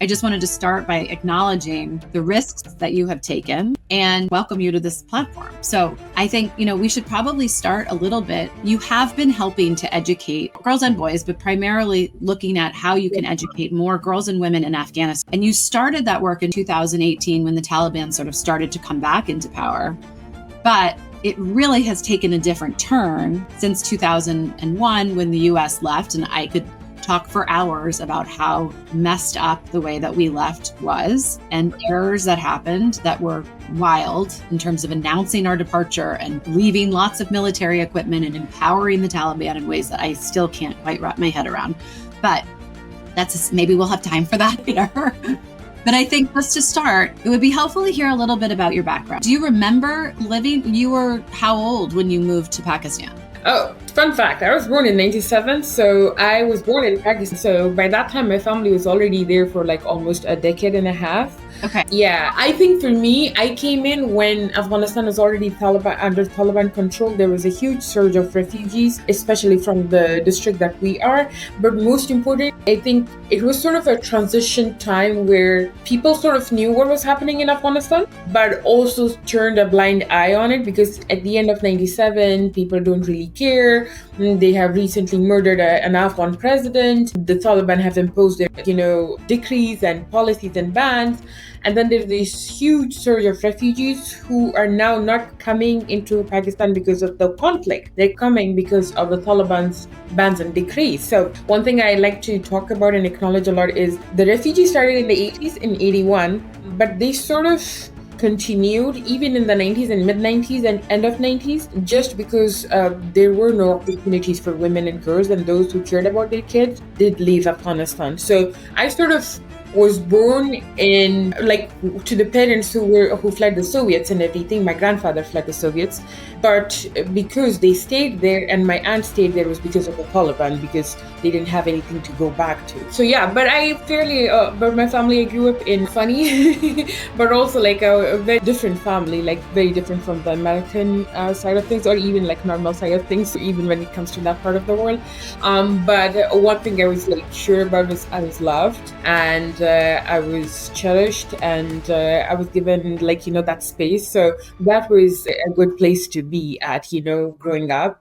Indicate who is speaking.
Speaker 1: I just wanted to start by acknowledging the risks that you have taken and welcome you to this platform. So I think, we should probably start a little bit. You have been helping to educate girls and boys, but primarily looking at how you can educate more girls and women in Afghanistan. And you started that work in 2018 when the Taliban sort of started to come back into power. But it really has taken a different turn since 2001 when the US left. And I could talk for hours about how messed up the way that we left was and errors that happened that were wild in terms of announcing our departure and leaving lots of military equipment and empowering the Taliban in ways that I still can't quite wrap my head around. But maybe we'll have time for that later. But I think just to start, it would be helpful to hear a little bit about your background. Do you remember you were how old when you moved to Pakistan?
Speaker 2: Oh, fun fact, I was born in 97, so I was born in Pakistan. So by that time, my family was already there for like almost a decade and a half.
Speaker 1: Okay.
Speaker 2: Yeah, I think for me, I came in when Afghanistan was already under Taliban control. There was a huge surge of refugees, especially from the district that we are. But most important, I think it was sort of a transition time where people sort of knew what was happening in Afghanistan, but also turned a blind eye on it because at the end of 97, people don't really care. They have recently murdered an Afghan president. The Taliban have imposed their, decrees and policies and bans. And then there's this huge surge of refugees who are now not coming into Pakistan because of the conflict. They're coming because of the Taliban's bans and decrees. So one thing I like to talk about and acknowledge a lot is the refugees started in the 80s, in 81, but they sort of continued even in the 90s and mid-90s and end of 90s just because there were no opportunities for women and girls, and those who cared about their kids did leave Afghanistan. So I sort of was born in to the parents who fled the Soviets and everything. My grandfather fled the Soviets, but because they stayed there and my aunt stayed there was because of the Taliban, because they didn't have anything to go back to. So yeah, but but my family, I grew up in funny, but also like a very different family, like very different from the American side of things, or even like normal side of things, even when it comes to that part of the world. But one thing I was sure about was I was loved and I was cherished and I was given that space. So that was a good place to be at, growing up.